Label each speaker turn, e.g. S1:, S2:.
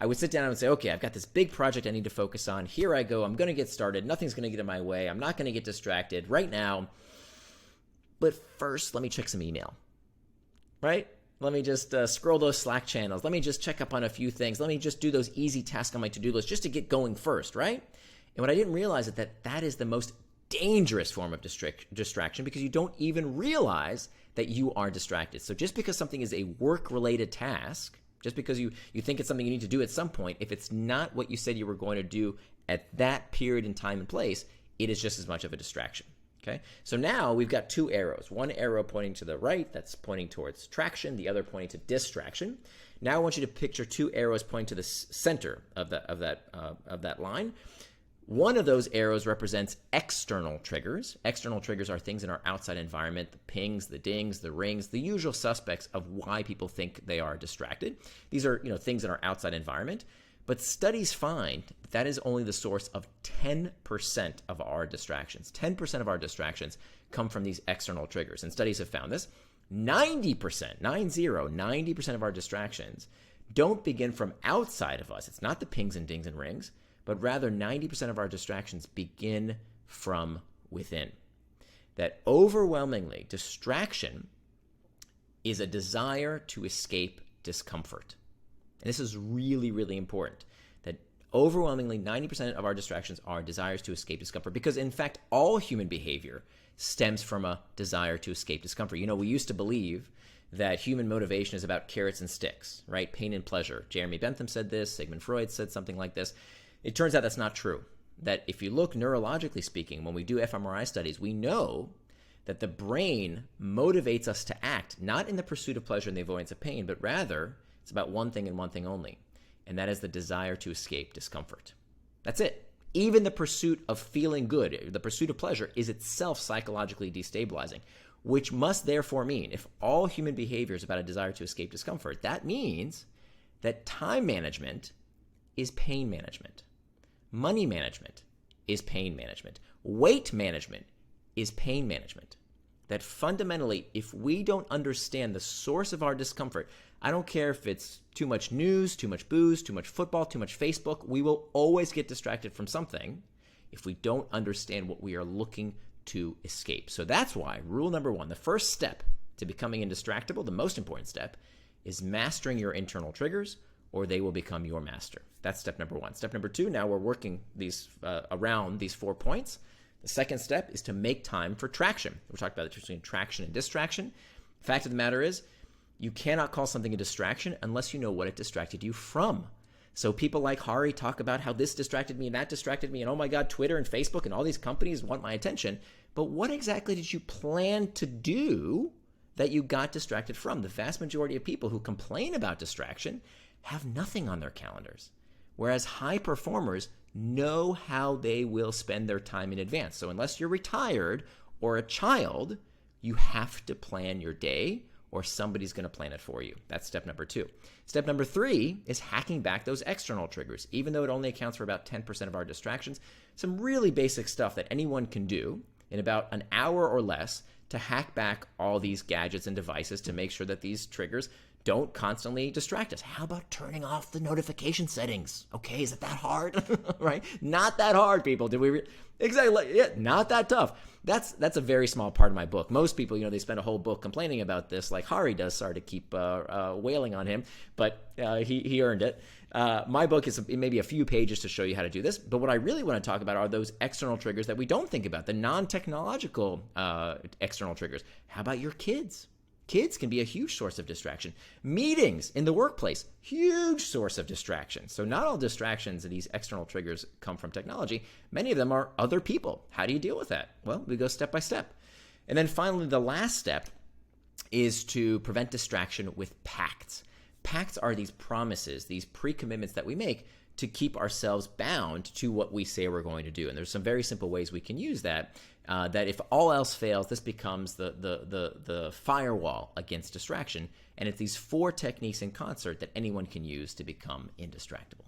S1: I would sit down and would say, okay, I've got this big project I need to focus on. Here I go. I'm going to get started. Nothing's going to get in my way. I'm not going to get distracted right now. But first, let me check some email, right? Let me just scroll those Slack channels. Let me just check up on a few things. Let me just do those easy tasks on my to-do list just to get going first, right? And what I didn't realize is that is the most dangerous form of distraction, because you don't even realize that you are distracted. So just because something is a work-related task, just because you think it's something you need to do at some point, if it's not what you said you were going to do at that period in time and place, it is just as much of a distraction. Okay, so now we've got two arrows. One arrow pointing to the right, that's pointing towards traction. The other pointing to distraction. Now I want you to picture two arrows pointing to the center of that line. One of those arrows represents external triggers. External triggers are things in our outside environment: the pings, the dings, the rings, the usual suspects of why people think they are distracted. These are things in our outside environment. But studies find that is only the source of 10% of our distractions. 10% of our distractions come from these external triggers. And studies have found this. 90% of our distractions don't begin from outside of us. It's not the pings and dings and rings, but rather 90% of our distractions begin from within. That overwhelmingly, distraction is a desire to escape discomfort. And this is really, really important, that overwhelmingly 90% of our distractions are desires to escape discomfort, because in fact, all human behavior stems from a desire to escape discomfort. We used to believe that human motivation is about carrots and sticks, right? Pain and pleasure. Jeremy Bentham said this. Sigmund Freud said something like this. It turns out that's not true. That if you look neurologically speaking, when we do fMRI studies, we know that the brain motivates us to act, not in the pursuit of pleasure and the avoidance of pain, but rather it's about one thing and one thing only, and that is the desire to escape discomfort. That's it. Even the pursuit of feeling good, the pursuit of pleasure, is itself psychologically destabilizing, which must therefore mean, if all human behavior is about a desire to escape discomfort, that means that time management is pain management. Money management is pain management. Weight management is pain management. That fundamentally, if we don't understand the source of our discomfort, I don't care if it's too much news, too much booze, too much football, too much Facebook, we will always get distracted from something if we don't understand what we are looking to escape. So that's why rule number one, the first step to becoming indistractable, the most important step, is mastering your internal triggers, or they will become your master. That's step number one. Step number two, now we're working these around these 4 points. The second step is to make time for traction. We talked about the difference between traction and distraction. Fact of the matter is, you cannot call something a distraction unless you know what it distracted you from. So people like Hari talk about how this distracted me and that distracted me, and oh my God, Twitter and Facebook and all these companies want my attention. But what exactly did you plan to do that you got distracted from? The vast majority of people who complain about distraction have nothing on their calendars, whereas high performers know how they will spend their time in advance. So unless you're retired or a child, you have to plan your day, or somebody's going to plan it for you. That's step number two. Step number three is hacking back those external triggers. Even though it only accounts for about 10% of our distractions, some really basic stuff that anyone can do in about an hour or less to hack back all these gadgets and devices to make sure that these triggers don't constantly distract us. How about turning off the notification settings? Okay, is it that hard? Right? Not that hard, people. Exactly. Yeah, not that tough. That's a very small part of my book. Most people, they spend a whole book complaining about this, like Hari does. Sorry to keep wailing on him, but he earned it. My book is maybe a few pages to show you how to do this. But what I really want to talk about are those external triggers that we don't think about, the non-technological external triggers. How about your kids? Kids can be a huge source of distraction. Meetings in the workplace, huge source of distraction. So not all distractions and these external triggers come from technology. Many of them are other people. How do you deal with that? Well, we go step by step. And then finally, the last step is to prevent distraction with pacts. Pacts are these promises, these pre-commitments that we make to keep ourselves bound to what we say we're going to do. And there's some very simple ways we can use that. That if all else fails, this becomes the firewall against distraction. And it's these 4 techniques in concert that anyone can use to become indistractable.